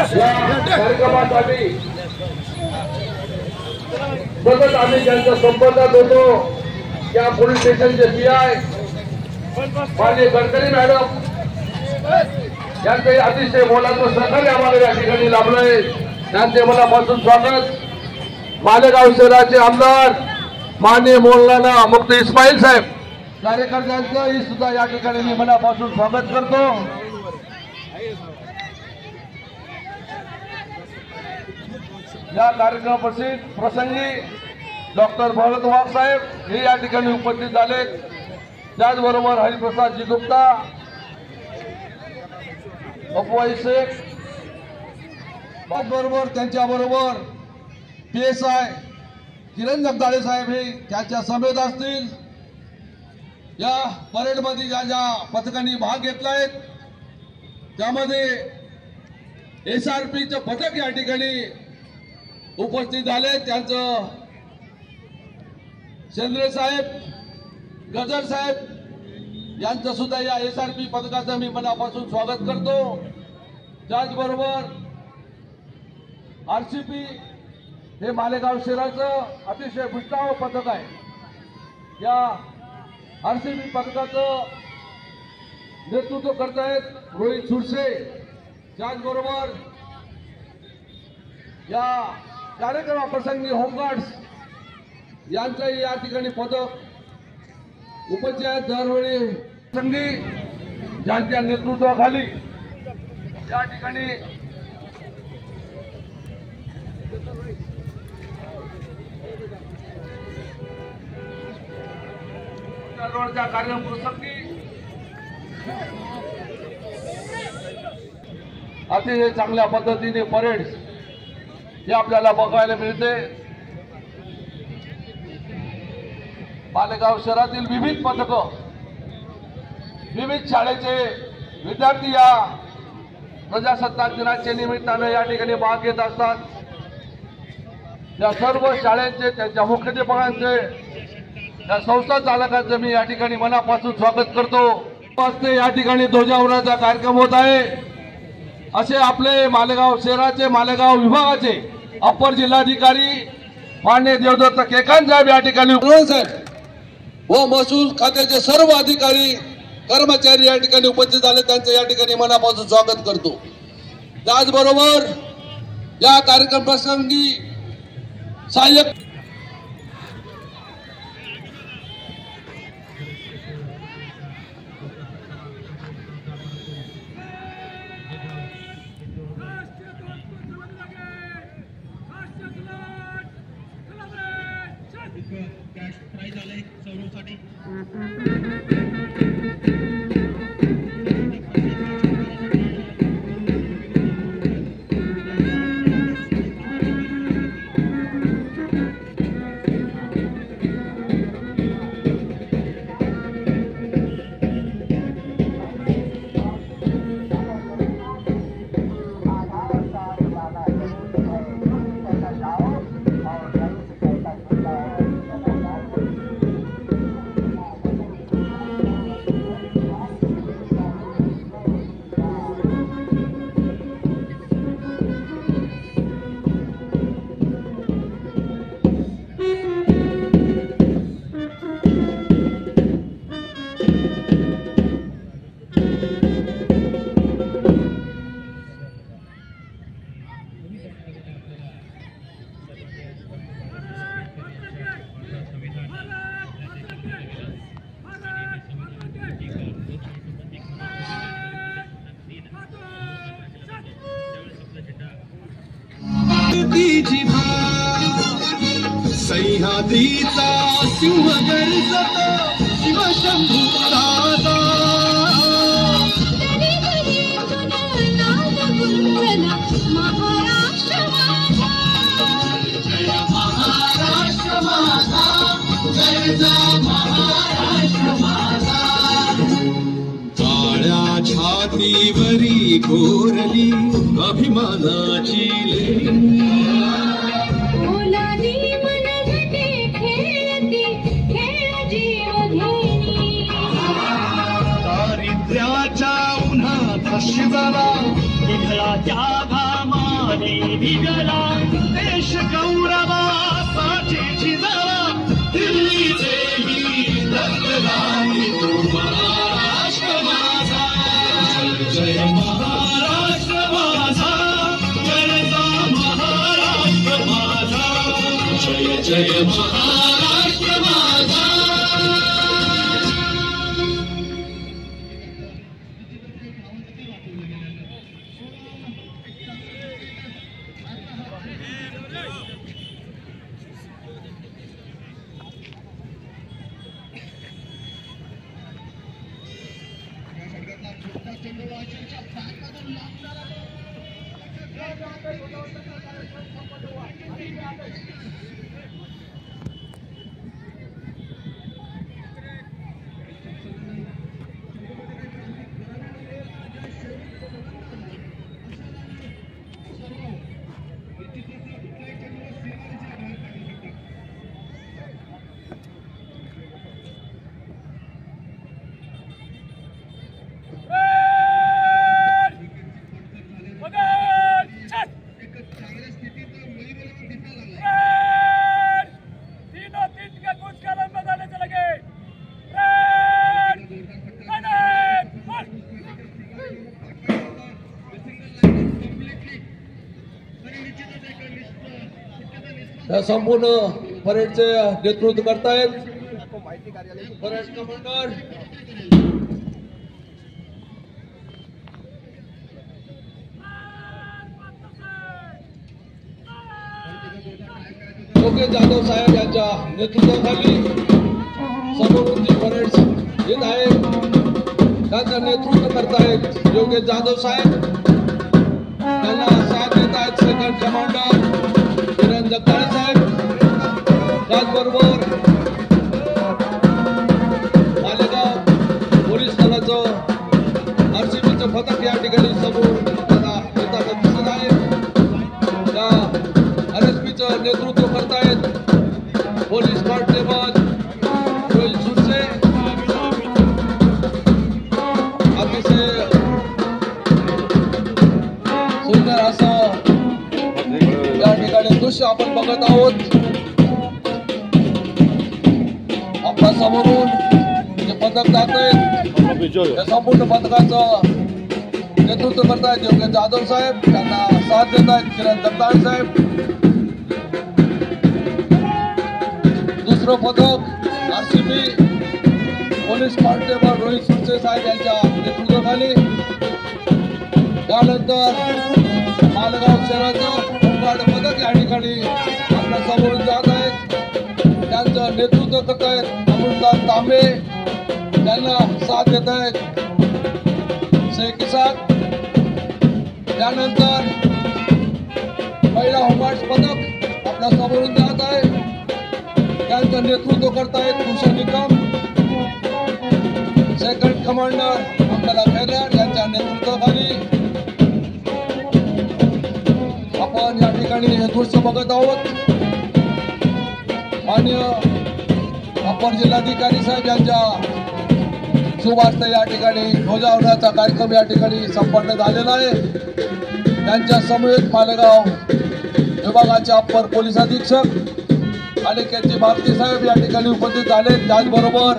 कार्यक्रमासाठी सतत आम्ही ज्यांच्या संपर्कात होतो त्या पोलीस स्टेशनचे पीआय माननीय गडकरी मॅडम यांचे अतिशय मोलाचं सहकार्य आम्हाला या ठिकाणी लाभलंय. त्यांचे मनापासून स्वागत. मालेगाव शहराचे आमदार माननीय मौलाना मुफ्ती इस्माईल साहेब कार्यकर्त्यांचं सुद्धा या ठिकाणी मी मनापासून स्वागत करतो. या कार्यक्रमाप्रसंगी डॉक्टर भरत वाघ साहेब हे या ठिकाणी उपस्थित झाले. त्याचबरोबर हरिप्रसाद जी गुप्ता, अफवाई शेख, त्याचबरोबर त्यांच्याबरोबर PSI किरण जगदाळे साहेब हे त्यांच्या समेत असतील. या परेडमध्ये ज्या ज्या पथकांनी भाग घेतलाय त्यामध्ये SRPचं पथक या ठिकाणी उपस्थित झाले. त्यांचं शेंद्रे साहेब, गजर साहेब यांचं सुद्धा या SRP पथकाचं मी मनापासून स्वागत करतो. त्याचबरोबर RCP हे मालेगाव शहराचं अतिशय विष्टाव पथक आहे. या RCP पथकाचं नेतृत्व करतायत रोहित सुरसे. त्याचबरोबर या कार्यक्रमाप्रसंगी होमगार्ड्स यांचंही या ठिकाणी पथक उपस्थित आहेत. दरवेळी प्रसंगी ज्यांच्या नेतृत्वाखाली या ठिकाणी कार्यक्रम प्रसंगी अतिशय चांगल्या पद्धतीने परेड हे आपल्याला बघायला मिळते. मालेगाव शहरातील विविध पथकं, विविध शाळेचे विद्यार्थी या प्रजासत्ताक दिनाच्या निमित्तानं या ठिकाणी भाग घेत असतात. त्या सर्व शाळेचे, त्यांच्या मुख्याध्यापकांचे, त्या संस्था चालकांचं मी या ठिकाणी मनापासून स्वागत करतो. या ठिकाणी ध्वजारोहणाचा कार्यक्रम होत आहे. असे आपले मालेगाव शहराचे, मालेगाव विभागाचे अप्पर जिल्हाधिकारी माननीय देवदत्त केकांत साहेब या ठिकाणी साहेब व महसूल खात्याचे सर्व अधिकारी कर्मचारी या ठिकाणी उपस्थित झाले. त्यांचं या ठिकाणी मनापासून स्वागत करतो. त्याचबरोबर या कार्यक्रम प्रसंगी सहाय्यक प्राइज आले सौरवसाठी. सह्याद्रीचा सिंह गर्जत शिवशंभू दादा महाराष्ट्र माझा गर्जा महाराष्ट्र माझा. काळ्या छातीवरी कोरली अभिमानाची लेणी दारिद्र्याच्या उन्हात शिवला विठ्ठलाच्या घामा निघाला देश गौरवासाठी झिजाला दिल्लीचे ही रक्तदानी तो महाराष्ट्र माझा जय महाराष्ट्र माझा गरजा महाराष्ट्र माझा जय जय महाराष्ट्र माझा या संपूर्ण परेडचे नेतृत्व करतायत परेड कमांडर योगेश जाधव साहेब यांच्या नेतृत्वाखाली समोरून जी परेड येत आहे त्यांचं नेतृत्व करतायत योगेश जाधव साहेब त्यांना साथ देत आहेत सेकंड कमांडर किरण जगताळे साहेब त्याचबरोबर मालेगाव पोलीस दलाचं RCBचं पथक या ठिकाणी समोर येताना दिसत आहे त्या RSPचं नेतृत्व करतायत पोलीस कॉन्स्टेबल रोहित सुरसे अतिशय सुंदर असं या ठिकाणी दृश्य आपण बघत आहोत आपल्या समोरून जे पथक जातंय या संपूर्ण पथकाचं नेतृत्व करतायत योगेश जाधव साहेब त्यांना साथ देत आहेत किरण जगताळे साहेब दुसरं पथक RCB police constable Rohit Surse साहेब यांच्या नेतृत्वाखाली त्यानंतर मालेगाव शहराचं होमगार्ड पथक या ठिकाणी आपल्या समोरून जात आहेत त्यांचं नेतृत्व करत आहेत अमृतदास तांबे त्यांना साथ देत आहेत शेख इसाक त्यानंतर पहिला होमगार्ड पथक आपल्या समोरून जात आहे त्यांचं नेतृत्व करतायत भूषण निकम सेकंड कमांडर मंगला खैरार यांच्या नेतृत्वाखाली आपण या ठिकाणी हे दृश्य बघत आहोत माननीय अपर जिल्हाधिकारी साहेब यांच्या शुभ हस्ते या ठिकाणी ध्वजारोहणाचा कार्यक्रम या ठिकाणी संपन्न झालेला आहे त्यांच्या समवेत मालेगाव विभागाचे अपर पोलीस अधीक्षक अनिकेतजी भारती साहेब या ठिकाणी उपस्थित झाले त्याचबरोबर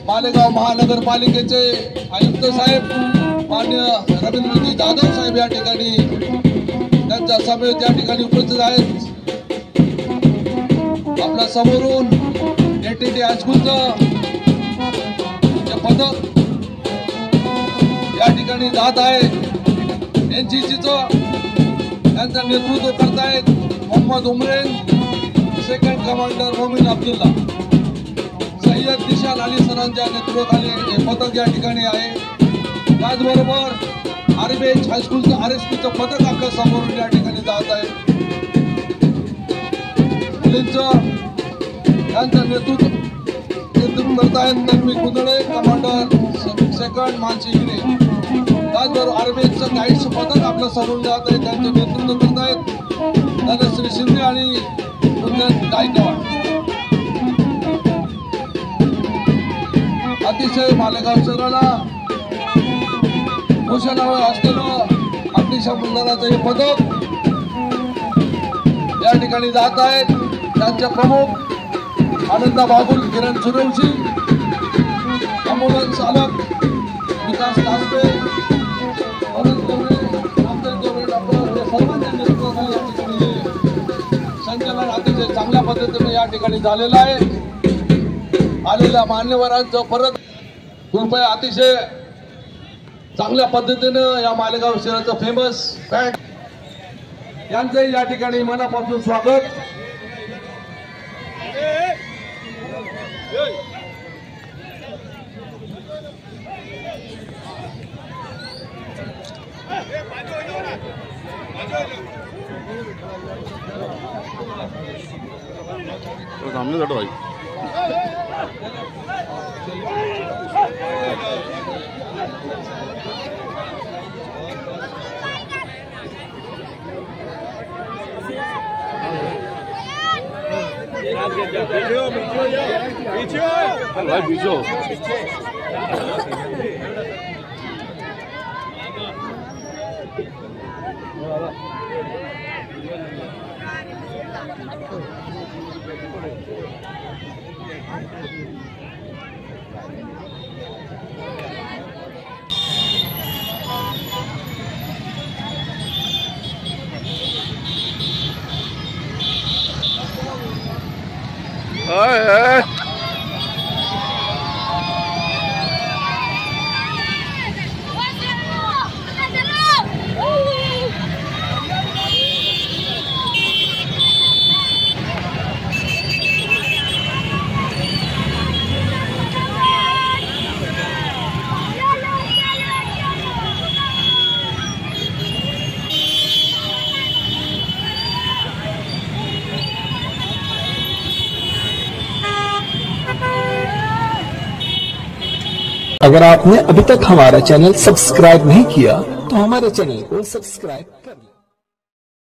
मालेगाव महानगरपालिकेचे आयुक्त साहेब माननीय रवींद्रजी जाधव साहेब या ठिकाणी त्यांच्या समेत या ठिकाणी उपस्थित आहेत आपल्या समोरून ATT हायस्कूलचं जे पथक या ठिकाणी जात आहे NCCचं त्यांचं नेतृत्व करतायत मोहम्मद उमरेन सेकंड कमांडर मोमीन अब्दुल्ला सय्यद निशान अली सरांच्या नेतृत्वाखाली हे पथक या ठिकाणी आहे त्याचबरोबर RBH हायस्कूलचं RSPचं पथक आपल्या समोरून या ठिकाणी जात आहे मुलींचं त्यांचं नेतृत्व करतायत तन्वी कुदळे कमांडर सेकंड मानसी हिरे त्याचबरोबर RBHचं गाईडचं पथक आपल्या समोरून जात आहे त्यांचं नेतृत्व करतायत धनश्री शिंदे आणि गायकवाड अतिशय मालेगाव शहराला भूषणावर असलेलं अग्निशमन दलाचं हे पथक या ठिकाणी जात आहेत. त्यांचे प्रमुख आनंदा बागुल, किरण सूर्यवंशी, अमोलन चालक विकास तासबे, अनंत गवळे, रामदेव गवळे, डॉक्टर या सर्वांच्या नेतृत्वाखाली या ठिकाणी संचलन अतिशय चांगल्या पद्धतीने या ठिकाणी झालेलं आहे. आलेल्या मान्यवरांचं परत कृपया अतिशय चांगल्या पद्धतीनं या मालेगाव शहराचं फेमस बँक यांचे या ठिकाणी मनापासून स्वागत. सामने बैठो भाई. भाई पीछे अगर आपने अभी तक हमारा चैनल सब्सक्राइब नहीं किया तो हमारे चैनल को सब्सक्राइब कर लें।